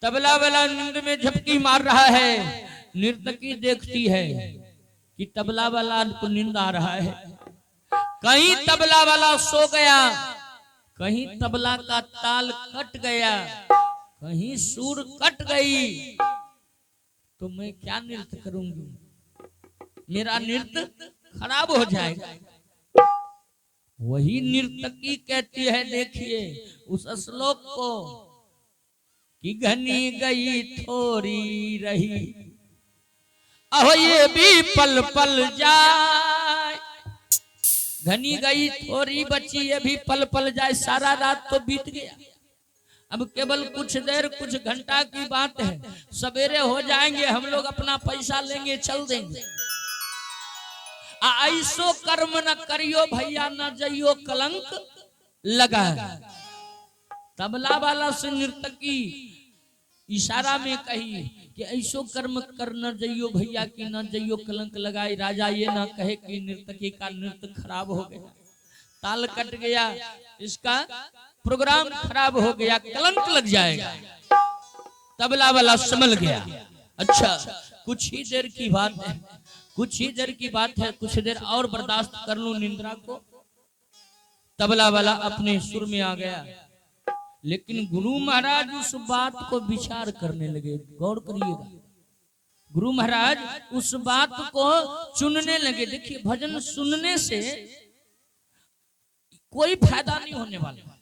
तबला वाला नींद में झपकी मार रहा है। नर्तकी देखती है कि तबला वाला को नींद आ रहा है। कहीं तबला वाला सो गया, कहीं तबला का ताल कट गया, कहीं सुर कट गई, तो मैं क्या नृत्य करूंगी? मेरा नृत्य खराब हो जाएगा। वही नर्तकी कहती है, देखिए उस श्लोक को, कि घनी गई थोड़ी रही, अहो ये भी पल पल जाए। घनी गई थोड़ी बची, ये भी पल पल जाए। सारा रात तो बीत गया, अब केवल कुछ देर कुछ घंटा की बात है। सवेरे हो जाएंगे, हम लोग अपना पैसा लेंगे, चल देंगे। ऐसो कर्म न करियो भैया, न जइयो कलंक लगा। तबला वाला से नर्तकी इशारा में कही कि ऐसो कर्म कर न जइयो भैया, कि न जइयो कलंक लगाए। राजा ये ना कहे कि नर्तकी का नृत्य खराब हो गया, ताल कट गया, इसका प्रोग्राम खराब हो गया, कलंक लग जाएगा। तबला वाला संभल गया। अच्छा, कुछ ही देर की बात है, कुछ ही देर की बात है, कुछ देर और बर्दाश्त कर लूं निंद्रा को। तबला वाला अपने सुर में आ गया, लेकिन गुरु महाराज उस बात को विचार करने लगे। गौर करिएगा, गुरु महाराज उस बात को चुनने लगे। देखिए, भजन सुनने से कोई फायदा नहीं होने वाला।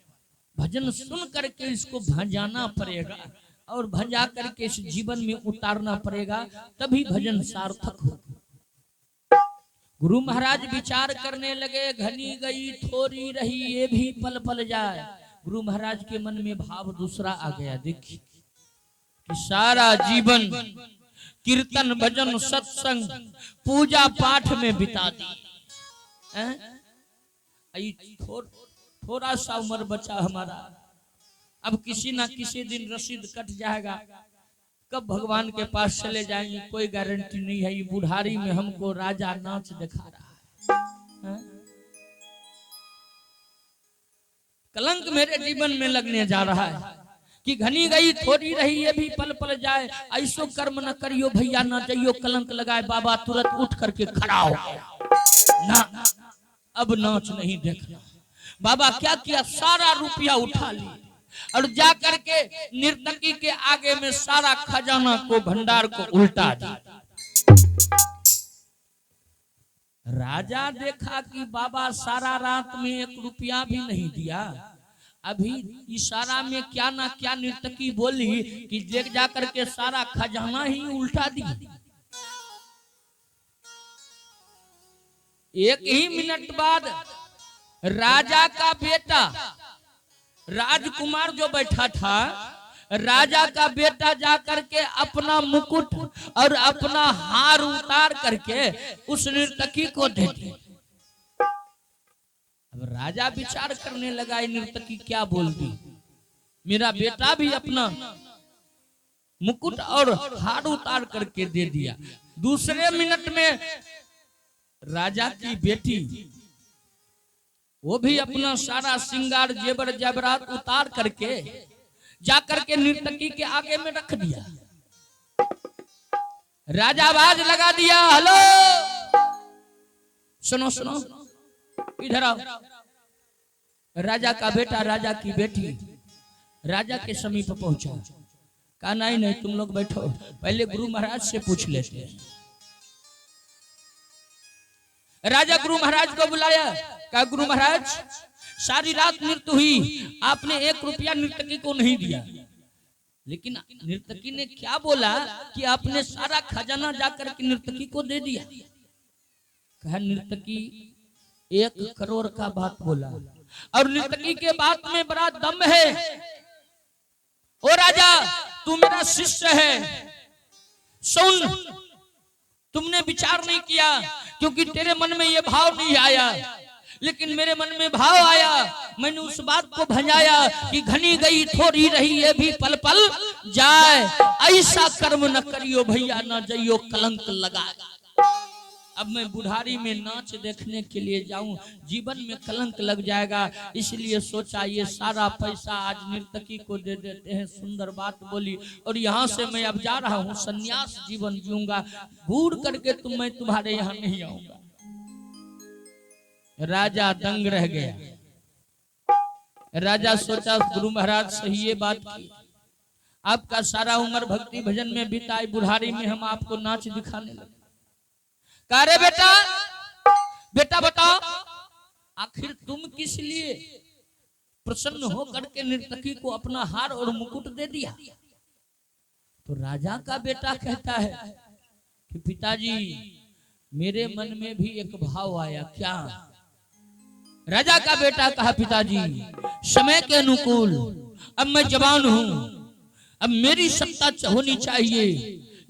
भजन सुन करके इसको भजाना पड़ेगा, और भजा करके इस जीवन में उतारना पड़ेगा, तभी भजन सार्थक होगा। गुरु महाराज विचार करने लगे, घनी गई थोड़ी रही, ये भी पल पल जाए। गुरु महाराज के मन में भाव दूसरा आ गया। देखिए कि सारा जीवन कीर्तन भजन सत्संग पूजा पाठ में बिता दी, थोड़ा सा उम्र बचा हमारा, अब किसी ना किसी दिन रसीद कट जाएगा, कब भगवान के पास चले जाएंगे कोई गारंटी नहीं है। ये बुढ़ारी में हमको राजा नाच दिखा रहा है। कलंक मेरे जीवन में लगने जा रहा है, कि घनी गई थोड़ी रही, ये भी पल पल जाए। ऐसो कर्म न करियो भैया, न जइयो कलंक लगाए। बाबा तुरंत उठ करके खड़ा हो गया। ना, अब नाच नहीं देखना। बाबा क्या किया, सारा रुपया उठा लिया और जा करके नर्तकी के आगे में सारा खजाना को, भंडार को उल्टा दिया। राजा देखा कि बाबा सारा रात में 1 रुपया भी नहीं दिया। अभी इशारा में क्या ना क्या नर्तकी बोली कि देख जा करके सारा खजाना ही उल्टा दी। 1 ही मिनट बाद राजा का बेटा राजकुमार जो बैठा था, राजा का बेटा जाकर के अपना मुकुट और अपना हार उतार करके उस नर्तकी को दे दिया। अब राजा विचार करने लगा, ये नर्तकी क्या बोल दी। मेरा बेटा भी अपना मुकुट और हार उतार करके दे दिया। दूसरे मिनट में राजा की बेटी वो भी अपना सारा श्रृंगार जेवर जेवरात उतार करके जाकर के नर्तकी के आगे में रख दिया। राजा आवाज लगा दिया, हेलो सुनो सुनो, इधर आओ। राजा का बेटा, राजा की बेटी राजा के समीप पहुंचा। कहा नहीं नहीं, तुम लोग बैठो, पहले गुरु महाराज से पूछ लेते हैं। राजा गुरु महाराज को बुलाया। कहा गुरु महाराज, सारी रात नृत्य हुई, आपने 1 रुपया नर्तकी को नहीं दिया, लेकिन नर्तकी ने क्या बोला कि आपने सारा खजाना जाकर के नर्तकी को दे दिया। कहा नर्तकी 1 करोड़ का बात बोला, और नर्तकी के बात में बड़ा दम है। ओ राजा, तू मेरा शिष्य है, सुन, तुमने विचार नहीं किया क्योंकि तेरे मन में ये भाव नहीं आया, लेकिन मेरे मन में भाव आया। मैंने उस बात को भजाया कि घनी गई थोड़ी रही, ये भी पल पल जाए। ऐसा कर्म न करियो भैया, न जइयो कलंक लगा। अब मैं बुढ़ारी में नाच देखने के लिए जाऊं, जीवन में कलंक लग जाएगा। इसलिए सोचा ये सारा पैसा आज नर्तकी को दे देते हैं। सुंदर बात बोली। और यहाँ से मैं अब जा रहा हूँ, सन्यास जीवन जीऊंगा, बूढ़ करके मैं तुम्हारे यहाँ नहीं आऊंगा। राजा दंग रह गया। राजा सोचा गुरु महाराज सही ये बात की, आपका सारा उम्र भक्ति भजन में बिताई, बुढ़ारी में हम आपको नाच दिखाने लगे। कह रे बेटा, बेटा बताओ आखिर तुम किस लिए प्रसन्न होकर के नर्तकी को अपना हार और मुकुट दे दिया? तो राजा का बेटा कहता है कि पिताजी मेरे मन में भी एक भाव आया। क्या? राजा का बेटा कहा पिताजी समय के अनुकूल अब मैं जवान हूं, अब मेरी सत्ता होनी चाहिए,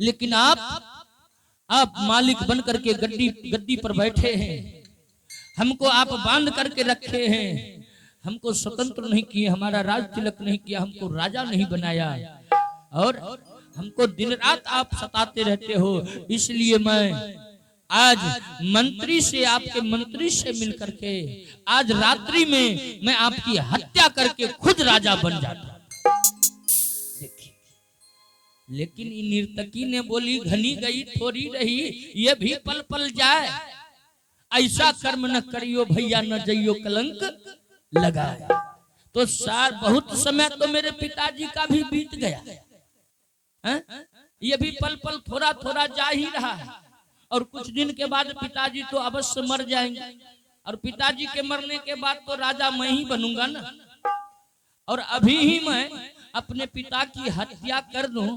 लेकिन आप मालिक बन करके गद्दी पर बैठे हैं, हमको आप बांध करके रखे हैं, हमको स्वतंत्र नहीं किए, हमारा राज तिलक नहीं किया, हमको राजा नहीं बनाया और हमको दिन रात आप सताते रहते हो। इसलिए मैं आज मंत्री से, आपके मंत्री से मिलकर के आज रात्रि में मैं आपकी हत्या करके खुद राजा बन जाता। लेकिन नर्तकी ने बोली घनी गई थोड़ी रही, ये भी पल पल जाए, ऐसा कर्म न करियो भैया न जइयो कलंक लगाए। तो बहुत समय तो मेरे पिताजी का भी बीत गया है? ये भी पल पल थोड़ा थोड़ा जा ही रहा है और कुछ दिन के बाद पिताजी तो अवश्य मर जाएंगे और पिताजी के मरने के बाद तो राजा मैं ही बनूंगा ना। और अभी ही मैं अपने पिता की हत्या कर दूं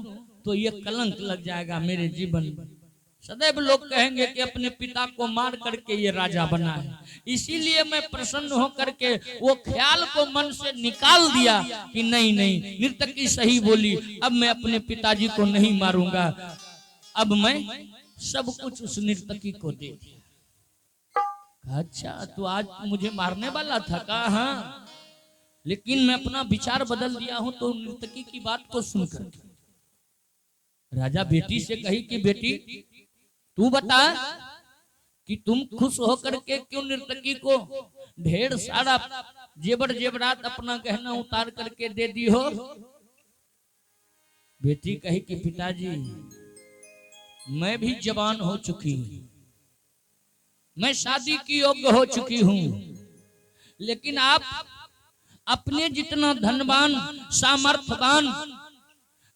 तो ये कलंक लग जाएगा मेरे जीवन में। सदैव लोग कहेंगे कि अपने पिता को मार करके ये राजा बना है। इसीलिए मैं प्रसन्न होकर के वो ख्याल को मन से निकाल दिया कि नहीं नहीं, नर्तकी सही बोली, अब मैं अपने पिताजी को नहीं मारूंगा, अब मैं सब कुछ उस नर्तकी को दे दिया। अच्छा तो आज मुझे मारने वाला था? कहा हाँ, लेकिन मैं अपना विचार बदल दिया हूं। तो नर्तकी की बात को सुनकर राजा बेटी से कही कि बेटी तू बता कि तुम खुश होकर के क्यों नर्तकी को ढेर सारा जेवर जेवरात अपना गहना उतार करके दे दी हो? बेटी कही कि पिताजी मैं भी जवान हो चुकी हूं, मैं शादी की योग्य हो चुकी हूं, लेकिन आप अपने जितना धनवान सामर्थ्यवान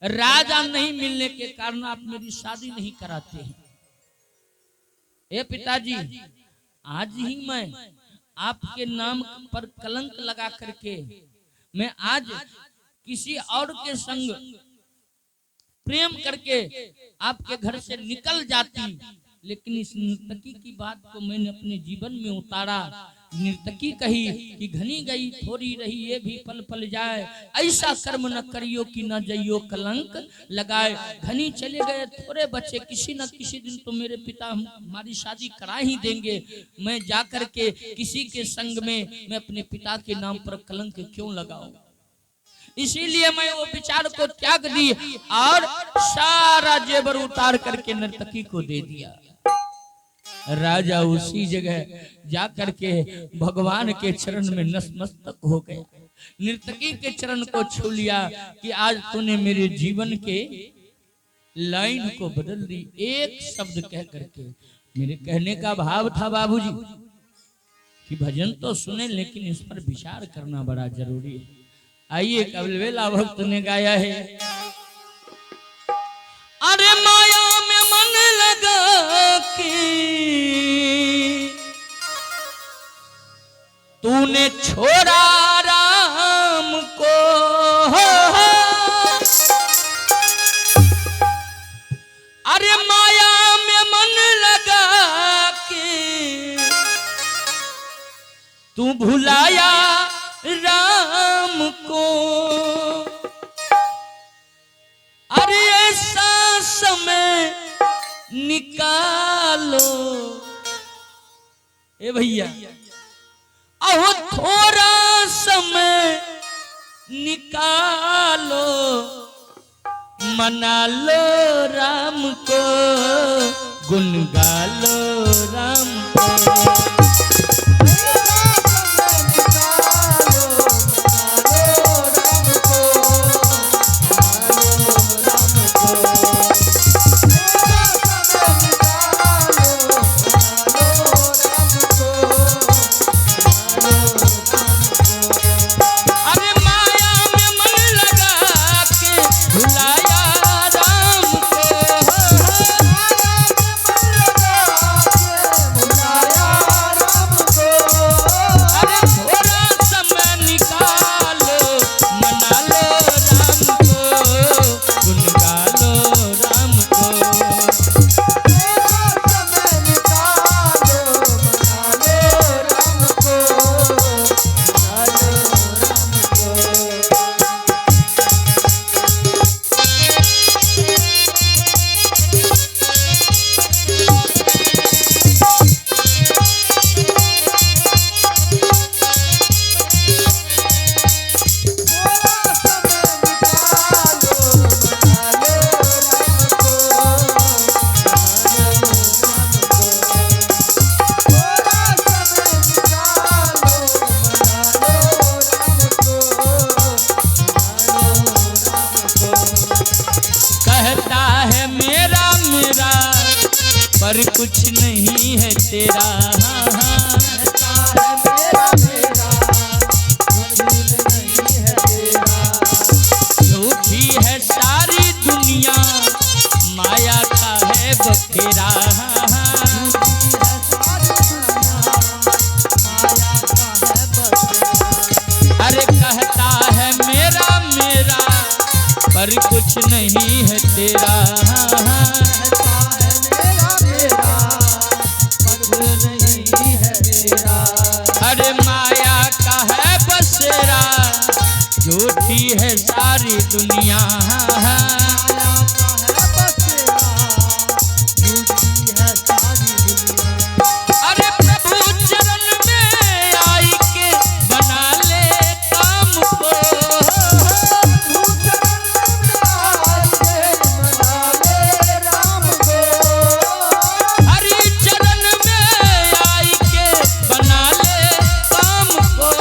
राजा नहीं मिलने के कारण आप मेरी शादी नहीं कराते हैं। ए पिताजी आज ही मैं आपके नाम पर कलंक लगा करके मैं आज किसी और के संग प्रेम करके आपके घर से निकल जाती, लेकिन इस नर्तकी की बात को मैंने अपने जीवन में उतारा। नर्तकी कही कि घनी गई थोड़ी रही, ये भी पल पल जाए, ऐसा कर्म न करियो कि न जइयो कलंक लगाए। घनी चले गए थोड़े बच्चे, किसी न किसी दिन तो मेरे पिता हमारी शादी करा ही देंगे, मैं जाकर के किसी के संग में मैं अपने पिता के नाम पर कलंक क्यों लगाऊं? इसीलिए मैं वो विचार को त्याग दी और सारा जेवर उतार करके नर्तकी को दे दिया। राजा उसी जगह जाकर के भगवान के चरण में नतमस्तक हो गए, नर्तकी के चरण को छू लिया कि आज तूने मेरे जीवन के लाइन को बदल दी। एक शब्द कह करके मेरे कहने का भाव था बाबूजी कि भजन तो सुने लेकिन इस पर विचार करना बड़ा जरूरी है। आइए कबीलवेला भक्त ने गाया है, अरे माया में मन लगा के तूने छोड़ा राम को, अरे माया में मन लगा के तू भुलाया राम को, अरे ऐसा समय निकालो ए भैया, अहो थोड़ा समय निकालो, मना लो राम को, गुन गालो राम को। पर कुछ नहीं है तेरा, झूठी है सारी दुनिया, माया का है बखेरा। अरे कहता है मेरा मेरा, पर कुछ नहीं है तेरा। अरे माया का है बसेरा, झूठी है सारी दुनिया। अरे प्रभु चरण में आई के बना ले काम को, हरि चरण में आई के बना ले काम को।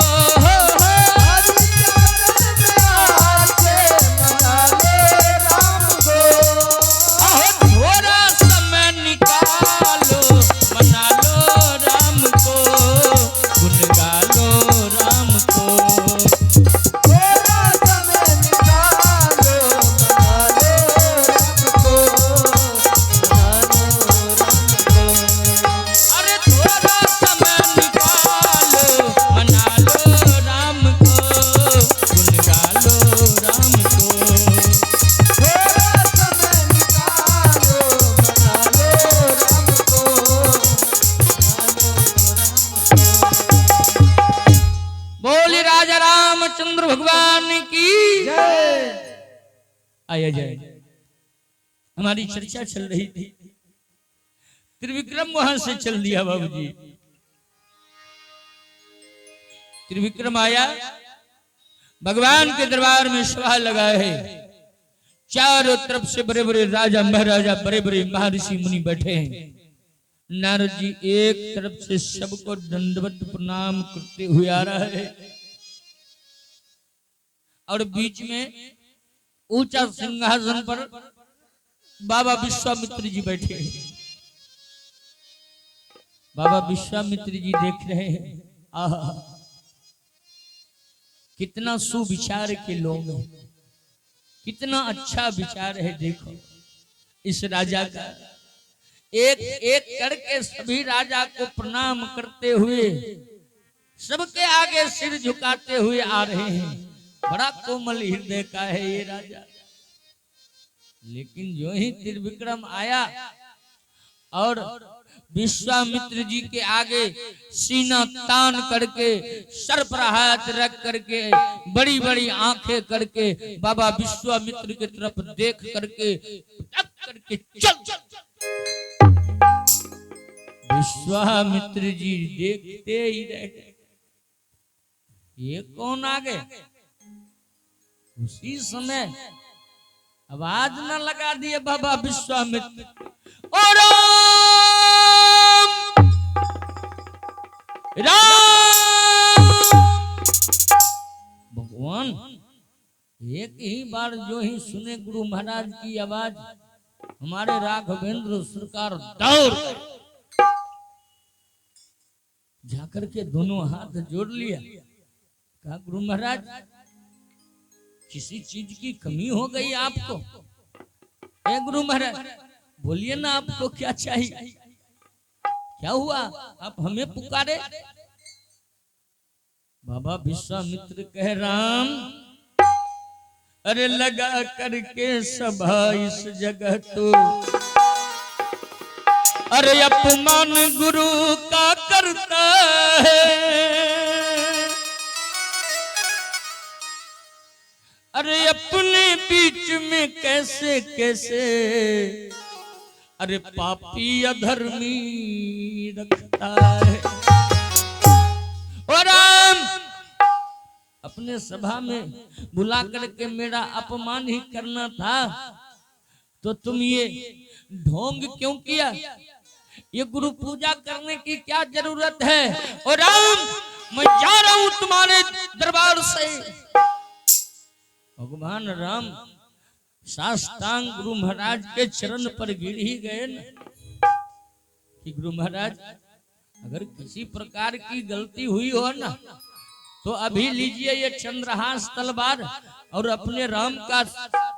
थोड़ा समय निकालो, मना लो राम को, गुन गालो राम को। अरे थोड़ा समय निकालो, मना लो राम को, गुन गालो राम को। बोली राजा रामचंद्र भगवान की आया जाए। हमारी चर्चा चल रही थी, त्रिविक्रम वहां से चल दिया बाबूजी। त्रिविक्रम आया, भगवान के दरबार में सभा लगा है, चारों तरफ से बड़े बड़े राजा महाराजा, बड़े बड़े महर्षि मुनि बैठे हैं। नारद जी एक तरफ से सबको दंडवत प्रणाम करते हुए आ रहा है, और बीच में ऊंचा सिंहासन पर बाबा विश्वामित्र जी बैठे हैं। बाबा विश्वामित्र जी देख रहे हैं, आहा कितना सुविचार के लोग हैं, कितना अच्छा विचार है। देखो इस राजा का, एक एक करके सभी राजा को प्रणाम करते हुए, सबके आगे सिर झुकाते हुए आ रहे हैं। बड़ा कोमल हृदय का है ये राजा। लेकिन जो ही त्रिविक्रम आया और विश्वामित्र जी के आगे सीना तान करके, सर पर हाथ रख करके, बड़ी बड़ी आंखें करके बाबा विश्वामित्र की तरफ देख करके चल। विश्वामित्र जी देखते ही रह गए, ये कौन आ गए। उसी समय आवाज न लगा दिए बाबा विश्वामित्र, और राम। भगवान एक ही बार जो ही सुने गुरु महाराज की आवाज, हमारे राघवेंद्र सरकार दौड़ जाकर के दोनों हाथ जोड़ लिया। कहा गुरु महाराज किसी चीज की कमी हो गई आपको? ए गुरु महाराज बोलिए ना, आपको क्या चाहिए? क्या हुआ आप हमें पुकारे? बाबा विश्वामित्र कह राम, अरे लगा करके सभा इस जगह तो, अरे अपमान गुरु का करता है। अरे अपने बीच में कैसे कैसे, अरे पापी अधर्मी रखता है। और राम अपने सभा में बुला करके मेरा अपमान ही करना था, तो तुम ये ढोंग क्यों किया? ये गुरु पूजा करने की क्या जरूरत है? और राम मैं जा रहा हूं तुम्हारे दरबार से। भगवान राम साष्टांग गुरु महाराज के चरण पर गिर ही गए न कि गुरु महाराज अगर किसी प्रकार की गलती हुई हो ना, तो अभी लीजिए ये चंद्रहास तलवार और अपने राम का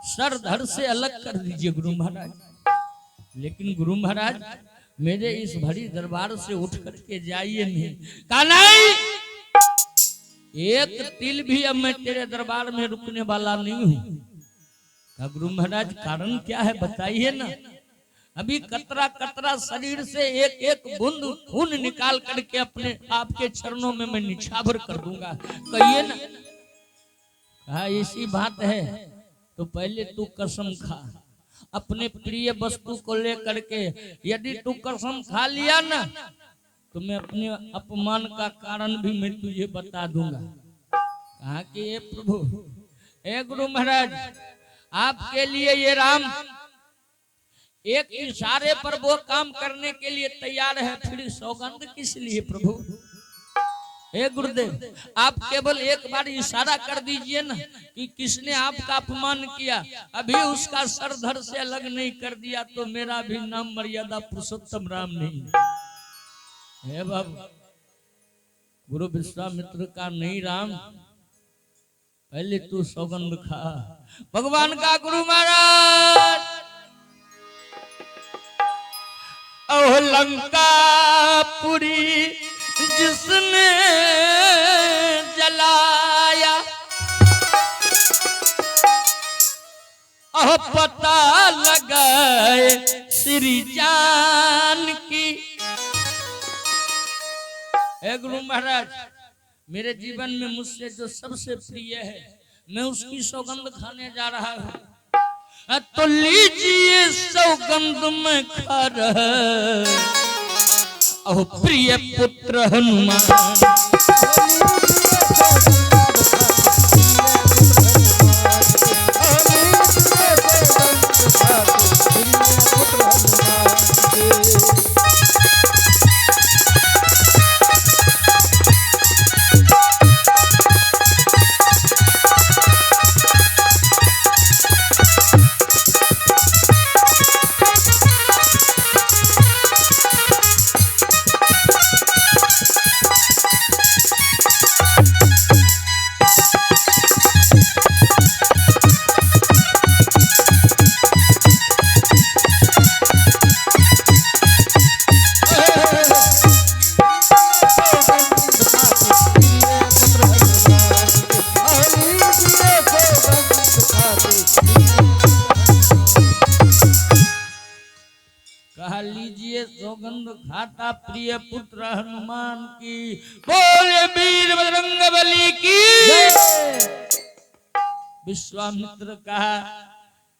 सर धड़ से अलग कर दीजिए गुरु महाराज। लेकिन गुरु महाराज मेरे इस भरी दरबार से उठ करके जाइए नहीं। कहा नहीं, एक तिल भी अब मैं तेरे दरबार में रुकने वाला नहीं हूं। कहा गुरु महाराज कारण क्या है बताइए ना। अभी कतरा कतरा शरीर से एक एक बूंद खून निकाल करके अपने आपके चरणों में मैं निछावर कर दूंगा, कहिए ना। कहा ऐसी बात है तो पहले तू कसम खा अपने प्रिय वस्तु को लेकर के। यदि तू कसम खा लिया ना, तो मैं अपने अपमान का कारण भी मैं तुझे बता दूंगा। कहा कि ये प्रभु, हे गुरु महाराज, आपके लिए ये राम एक इशारे पर वो काम करने के लिए तैयार है, फिर सौगंध किस लिए प्रभु? हे गुरुदेव, आप केवल एक बार इशारा कर दीजिए ना कि किसने आपका अपमान किया, अभी उसका सर धड़ से अलग नहीं कर दिया तो मेरा भी नाम मर्यादा पुरुषोत्तम राम नहीं। हे बाबू, गुरु विश्वामित्र का नहीं राम, पहले तू सौगंध खा। भगवान का गुरु महाराज ओ लंकापुरी जिसने जलाया, ओ पता लगाए श्री जान की। हे गुरु महाराज, मेरे जीवन में मुझसे जो सबसे प्रिय है मैं उसकी सौगंध खाने जा रहा हूँ। तो लीजिए सौगंध में खा रहा, ओ प्रिय पुत्र हनुमान। सौगंध खाता प्रिय पुत्र हनुमान की। बोले वीर बजरंगबली की। विश्वामित्र कहा,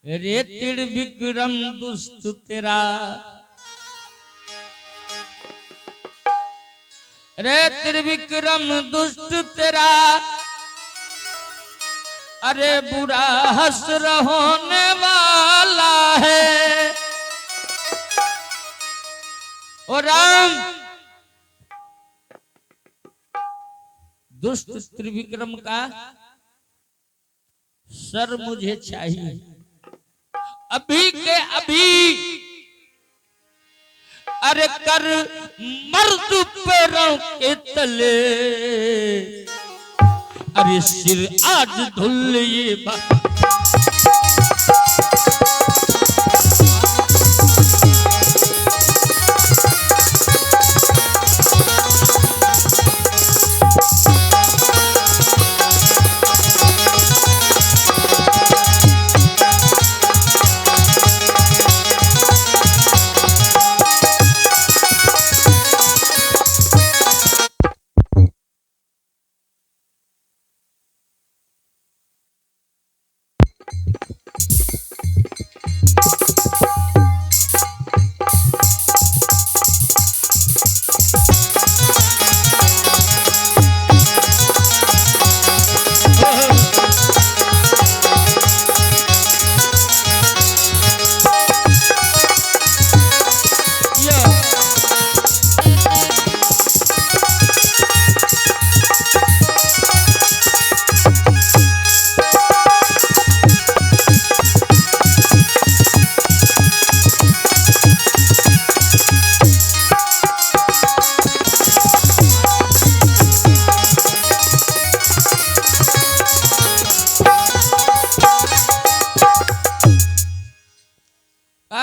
रे त्रिविक्रम दुष्ट तेरा, रे त्रिविक्रम दुष्ट तेरा, अरे बुरा हसर होने वाला है। ओ राम, दुष्ट त्रिविक्रम का सर मुझे चाहिए, अभी के अभी। अरे कर मर्द पैरों के तले, अरे सिर आज धुल ये बात।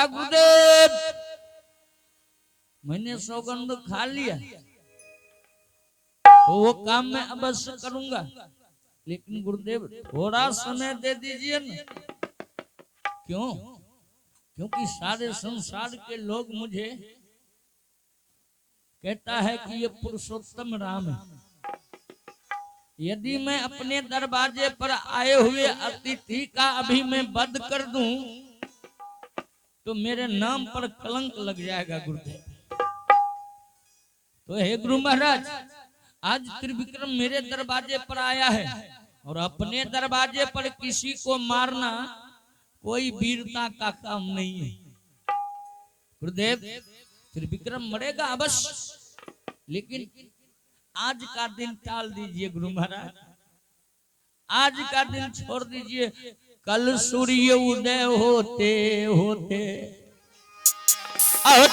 गुरुदेव मैंने सौगंध खा लिया तो वो काम मैं अवश्य करूंगा, लेकिन गुरुदेव थोड़ा समय दे दीजिए ना। क्यों? क्योंकि सारे संसार के लोग मुझे कहता है कि ये पुरुषोत्तम राम है। यदि मैं अपने दरवाजे पर आए हुए अतिथि का अभी मैं वध कर दूं तो मेरे नाम पर कलंक लग जाएगा गुरुदेव। तो हे गुरु महाराज, आज त्रिविक्रम मेरे दरवाजे पर आया है और अपने दरवाजे पर किसी को मारना कोई वीरता का काम नहीं है। गुरुदेव त्रिविक्रम मरेगा अवश्य, लेकिन आज का दिन टाल दीजिए गुरु महाराज, आज का दिन छोड़ दीजिए। कल सूर्य उदय होते होते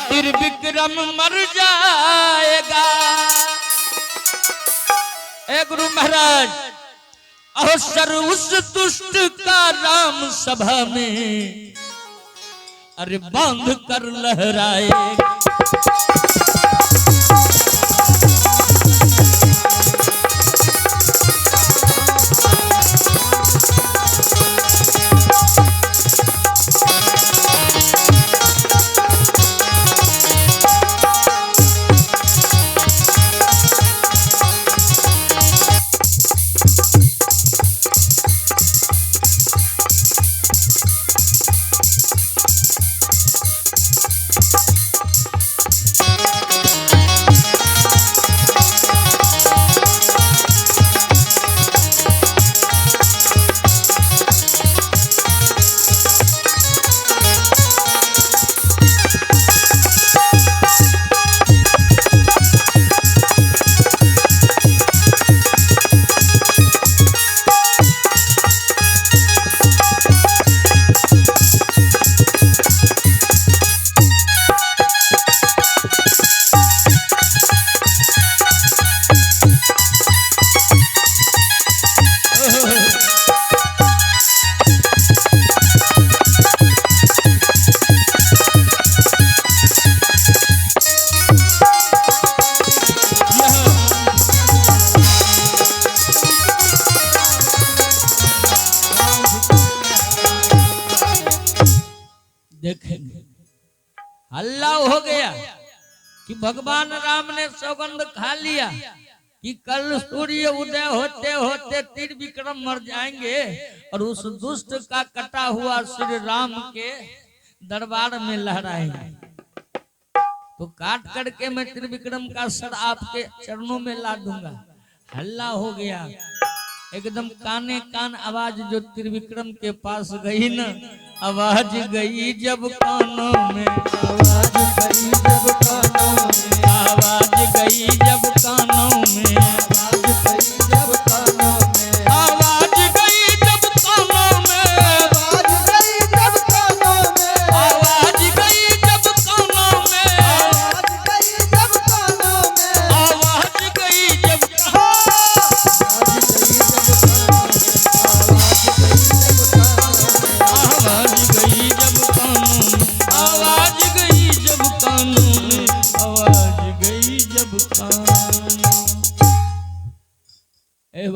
त्रिविक्रम मर जाएगा। ए गुरु महाराज, अवसर उस दुष्ट का राम सभा में अरे बांध कर लहराएगा। देखेंगे हल्ला हो गया कि भगवान राम ने सौगंध खा लिया कि कल सूर्य उदय होते होते त्रिविक्रम मर जाएंगे और उस दुष्ट का कटा हुआ श्री राम के दरबार में लहराएंगे। तो काट करके मैं त्रिविक्रम का सर आपके चरणों में ला दूंगा। हल्ला हो गया, एकदम काने कान आवाज जो त्रिविक्रम के पास गई ना, आवाज गई जब कानों में, आवाज गई जब कानों में, आवाज गई जब कानों में, आवाज गई जब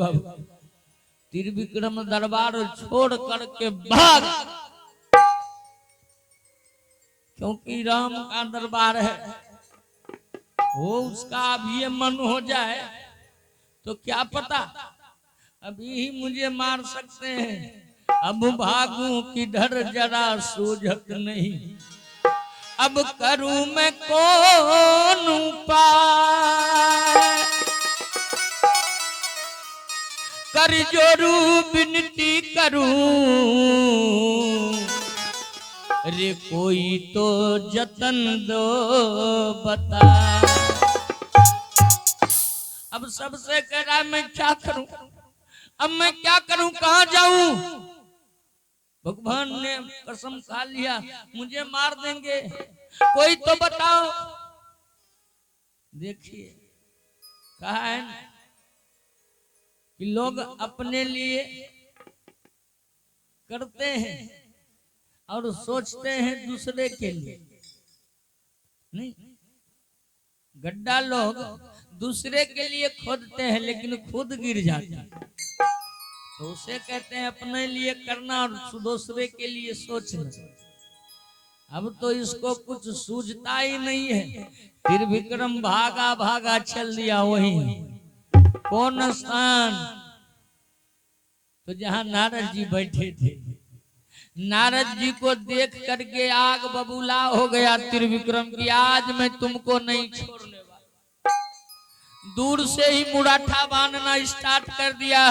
बाबू, त्रिविक्रम दरबार छोड़ करके भाग, क्योंकि राम का दरबार है। वो उसका अब ये मन हो जाए तो क्या पता अभी ही मुझे मार सकते हैं। अब भागूं किधर जरा सूझत नहीं, अब करूं मैं कौन उपाय, कर जोरू विनती करूं, रे कोई तो जतन दो बता। अब सबसे कह रहा है मैं क्या करूं, अब मैं क्या करूं, कहां जाऊं। भगवान ने कसम खा लिया मुझे मार देंगे, कोई तो बताओ। देखिए कहा है कि लोग अपने लिए करते हैं और सोचते हैं दूसरे के लिए नहीं। गड्ढा लोग दूसरे के लिए खोदते हैं लेकिन खुद गिर जाते हैं, तो उसे कहते हैं अपने लिए करना और दूसरे के लिए सोचना। अब तो इसको कुछ सूझता ही नहीं है। फिर विक्रम भागा भागा चल दिया वहीं कौन स्थान, तो जहां नारद जी बैठे थे। नारद जी को देख करके आग बबूला हो गया त्रिविक्रम की, आज मैं तुमको नहीं छोड़ने वाला। दूर से ही मुराठा बांधना स्टार्ट कर दिया।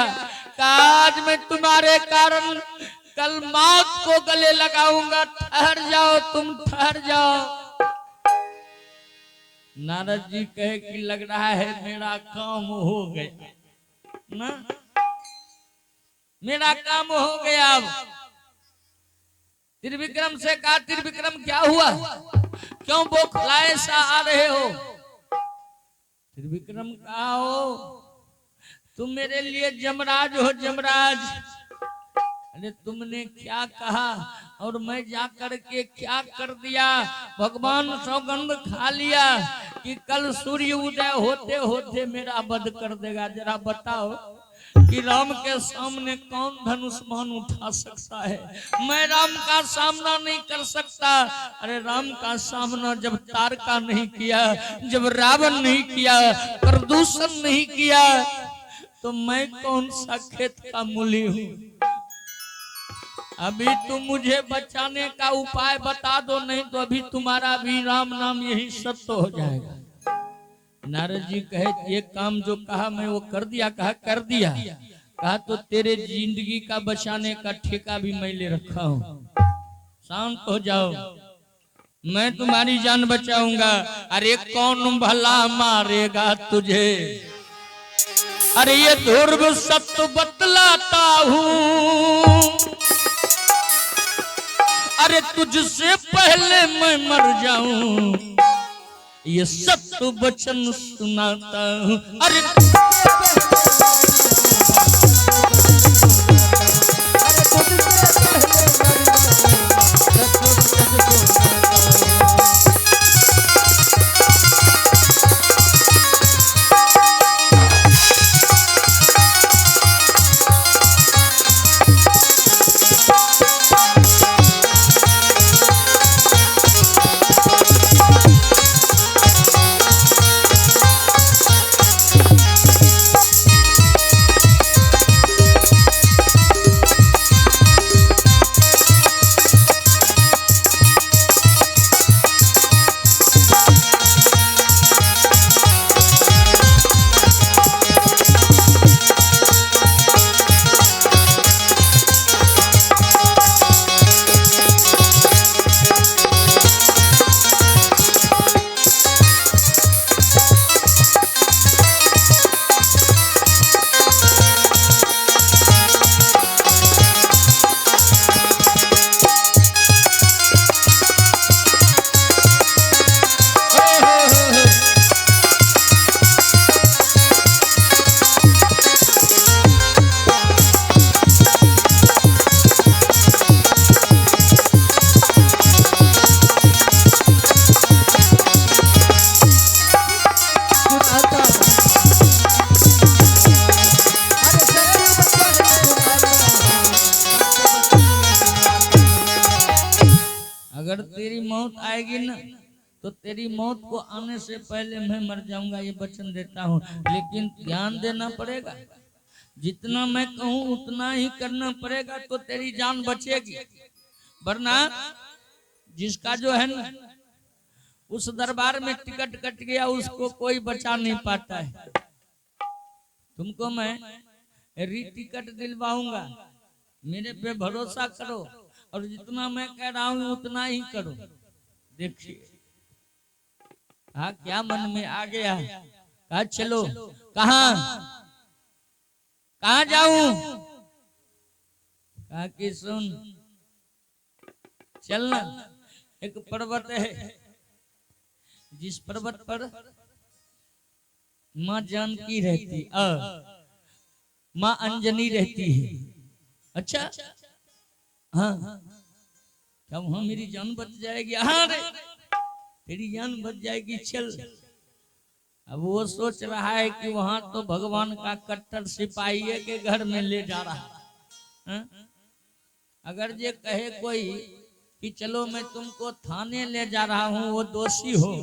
आज मैं तुम्हारे कारण कल मौत को गले लगाऊंगा, ठहर जाओ तुम, ठहर जाओ। नारद जी कहे कि लग रहा है मेरा काम हो गया ना, मेरा काम हो गया। अब त्रिविक्रम से कहा त्रिविक्रम क्या हुआ, क्यों बौखलाए सा आ रहे हो। त्रिविक्रम कहा हो तुम मेरे लिए जमराज हो, जमराज। अरे तुमने क्या कहा और मैं जा करके क्या कर दिया। भगवान सौगंध खा लिया कि कल सूर्य उदय होते होते मेरा वध कर देगा। जरा बताओ कि राम के सामने कौन धनुष बाण उठा सकता है। मैं राम का सामना नहीं कर सकता। अरे राम का सामना जब तारका नहीं किया, जब रावण नहीं किया, प्रदूषण नहीं किया, तो मैं कौन सा खेत का मूली हूँ। अभी तुम मुझे बचाने का उपाय बता दो, नहीं तो अभी तुम्हारा भी राम नाम यही सत्य हो जाएगा। नारद जी कहे एक काम जो कहा मैं वो कर दिया। कहा कर दिया। कहा तो तेरे जिंदगी का बचाने का ठेका भी मैं ले रखा हूँ, शांत हो जाओ, मैं तुम्हारी जान बचाऊंगा। अरे कौन भला मारेगा तुझे, अरे ये ध्रुव सत्य बतलाता हूँ, अरे तुझसे पहले मैं मर जाऊं, ये सत्य वचन सुनाता हूँ। अरे अगर तेरी मौत आएगी ना तो तेरी मौत को आने से पहले मैं मर जाऊंगा, ये वचन देता हूँ। लेकिन ध्यान देना पड़ेगा, जितना मैं कहूँ उतना ही करना पड़ेगा तो तेरी जान बचेगी। वरना जिसका जो है ना उस दरबार में टिकट कट गया उसको कोई बचा नहीं पाता है। तुमको मैं री टिकट दिलवाऊंगा, मेरे पे भरोसा करो और जितना मैं कह रहा हूँ उतना ही करो। देखिए हाँ क्या मन में आ गया, कहा चलो कहाँ कहाँ जाऊं, कहा कि सुन चलना, एक पर्वत है जिस पर्वत पर माँ जानकी रहती, माँ अंजनी रहती है। अच्छा हाँ क्या वहां मेरी जान बच जाएगी? हाँ रे तेरी जान बच जाएगी, चल। अब वो सोच रहा है कि वहां तो भगवान का कट्टर सिपाही है के घर में ले जा रहा है। अगर ये कहे कोई कि चलो मैं तुमको थाने ले जा रहा हूँ, वो दोषी हो,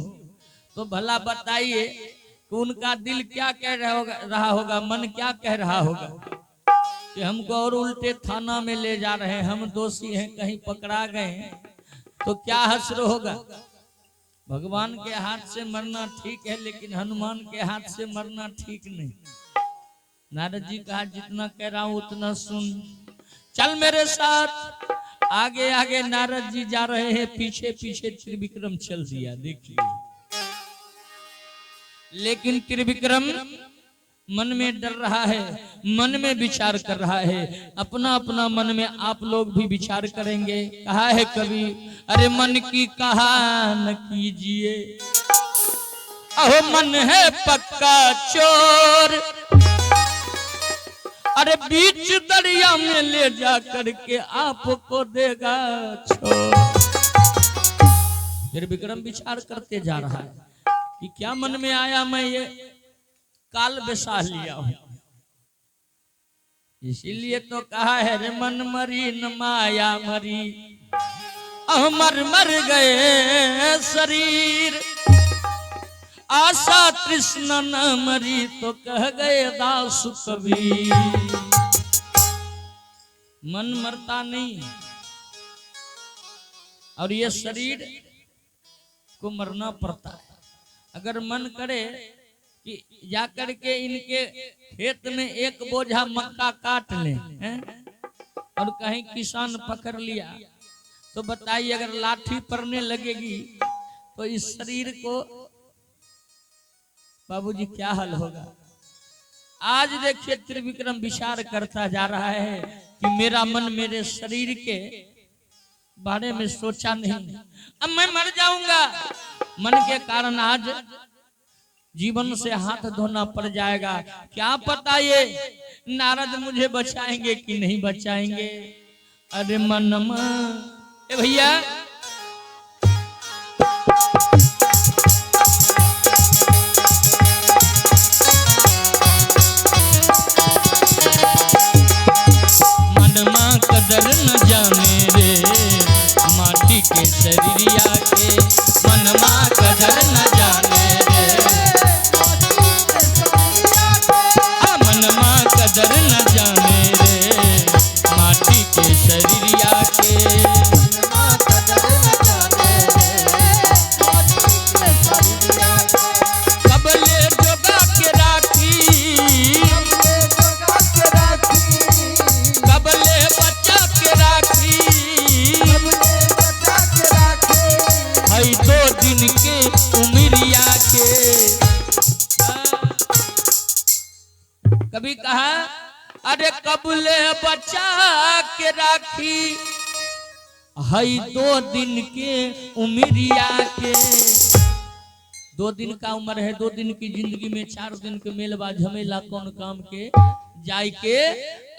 तो भला बताइए कि उनका दिल क्या कह रहा होगा, मन क्या कह रहा होगा कि हमको और उल्टे थाना में ले जा रहे हैं, हम दोषी हैं, कहीं पकड़ा गए तो क्या हश्र होगा। भगवान के हाथ से मरना ठीक है लेकिन हनुमान के हाथ से मरना ठीक नहीं। नारद जी कहा जितना कह रहा हूं उतना सुन, चल मेरे साथ। आगे आगे नारद जी जा रहे हैं, पीछे पीछे त्रिविक्रम चल दिया। देखिए लेकिन त्रिविक्रम मन में डर रहा है, मन में विचार कर रहा है, अपना अपना मन में आप लोग भी विचार करेंगे। कहा है कभी, अरे मन की कहा न कीजिए, अहो मन है पक्का चोर, अरे बीच दरिया में ले जा करके आपको देगा छोड़। फिर विक्रम विचार करते जा रहा है कि क्या मन में आया, मैं ये काल बेसा लिया हूं, इसीलिए तो कहा है रे मन मरी न माया मरी, अमर मर गए शरीर, आशा तृष्णा न मरी तो कह गए दास कबीर। मन मरता नहीं और ये शरीर को मरना पड़ता है। अगर मन करे कि जाकर के इनके खेत में एक बोझा मक्का काट ले और कहीं किसान पकड़ लिया तो बताइए अगर लाठी पड़ने लगेगी तो इस शरीर को बाबूजी क्या हाल होगा। आज देखिए त्रिविक्रम विचार करता जा रहा है कि मेरा मन मेरे शरीर के बारे में सोचा नहीं, अब मैं मर जाऊंगा। मन के कारण आज जीवन से हाथ धोना पड़ जाएगा। क्या पता ये नारद मुझे बचाएंगे कि नहीं बचाएंगे। अरे मनमा ए भैया मनमा कदर न जाने रे माटी के शरीरिया के, मनमा कदर न जाने रे मनमा कदर न जाने रे माटी के शरीरिया के, कबले जोगा के राखी, कबले बच्चा के राखी, हई 2 दिन के उमरिया के। कभी कहा अरे कबले बच्चा के राखी, हई 2 दिन के उमरिया के। 2 दिन का उम्र है, 2 दिन की जिंदगी में 4 दिन के मेलबा झमेला कौन काम के जाय के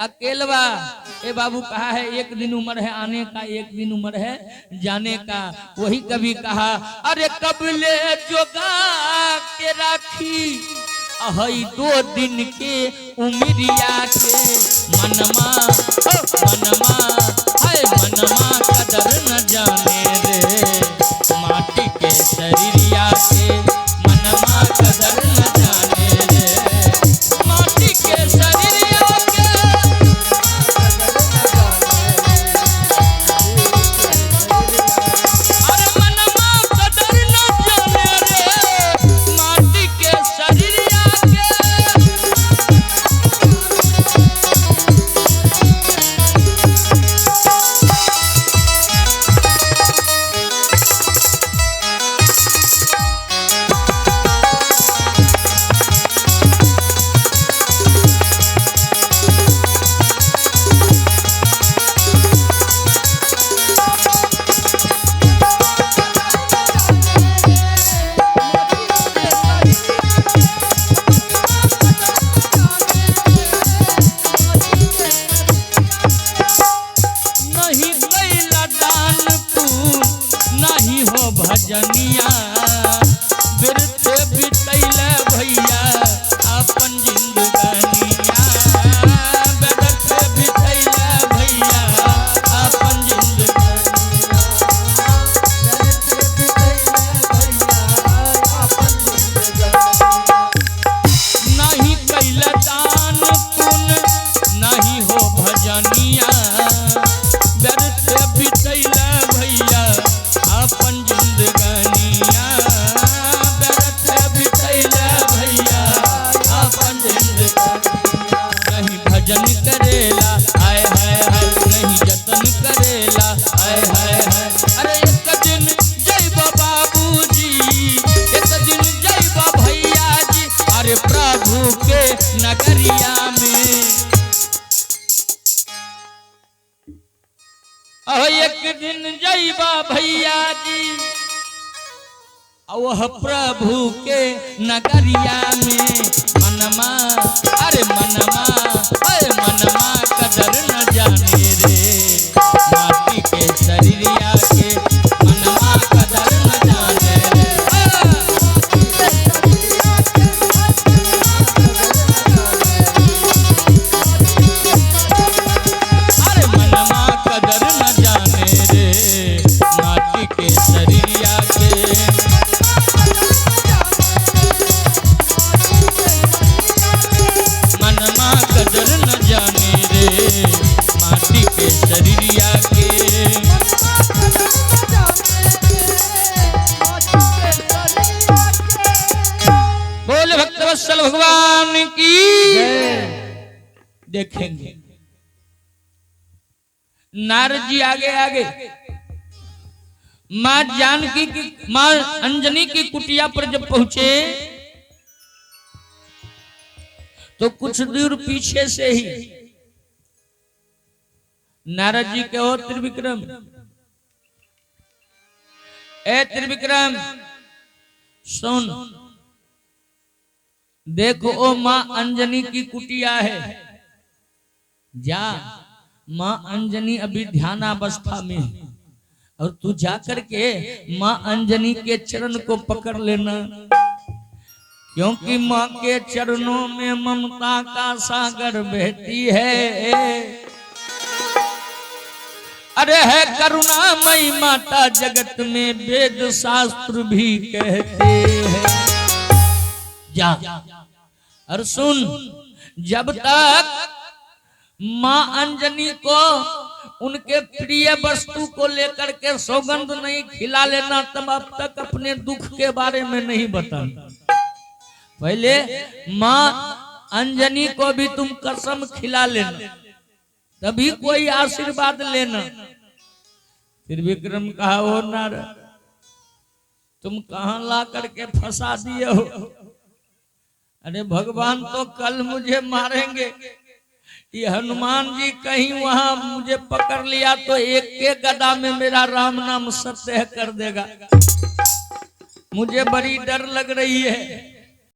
अकेलवा। ए बाबू कहा है 1 दिन उम्र है आने का, 1 दिन उम्र है जाने का। वही कभी कहा अरे कबले जोगा के राखी, हई 2 दिन के उमरिया के। मनमा मनमा हाय मनमा कदर न जाने रे भजनिया बिरथ बितैल भैया अपन जिंदगानिया बिरथ बितैल भैया अपन जिंदगानिया बिरथ बितैल भैया अपन जिंदगानिया नहीं कैल दान पुण्य नहीं हो भजनिया व्यर्थ बितैल भैया अपन जिंदगानिया व्यर्थ बितैल भैया अपन जिंदगानिया नहीं भजन करेला हाय हाय हाय नहीं जतन करेला हाय हाय हाय अरे एक दिन जइबा बाबूजी एक दिन जइबा भैया जी अरे प्रभु के नगरिया में एक दिन जइबा भैया जी वह प्रभु के नगरिया में मनमा अरे मनमा कदर न जाने रे माटी के शरीरिया के मनमा कदर न जाने रे अरे मनमा कदर न जाने रे माटी के शरीरिया के मनमा कदर न जाने रे माटी के शरीरिया के बोले भक्तवत्सल भगवान की देखेंगे नारद जी आगे आगे मां जानकी की मां अंजनी की कुटिया पर जब पहुंचे तो कुछ दूर पीछे से ही नारद जी के हो त्रिविक्रम ए त्रिविक्रम सुन देखो ओ मां अंजनी की कुटिया है जा मां अंजनी अभी ध्यानावस्था में है और तू जाकर के मां अंजनी के चरण को पकड़ लेना क्योंकि मां के चरणों में ममता का सागर बहती है अरे है करुणामयी माता जगत में वेद शास्त्र भी कहते हैं जा और सुन जब तक मां अंजनी को उनके प्रिय वस्तु को लेकर के सौगंध नहीं खिला लेना तब अब तक अपने दुख के बारे में नहीं बताना पहले मां अंजनी को भी तुम कसम खिला लेना तभी कोई आशीर्वाद लेना फिर विक्रम कहा हो नारद तुम कहां ला करके फंसा दिए हो अरे भगवान तो कल मुझे मारेंगे ये हनुमान जी कहीं वहां मुझे पकड़ लिया तो एक के गदा में मेरा राम नाम सत्य कर देगा मुझे बड़ी डर लग रही है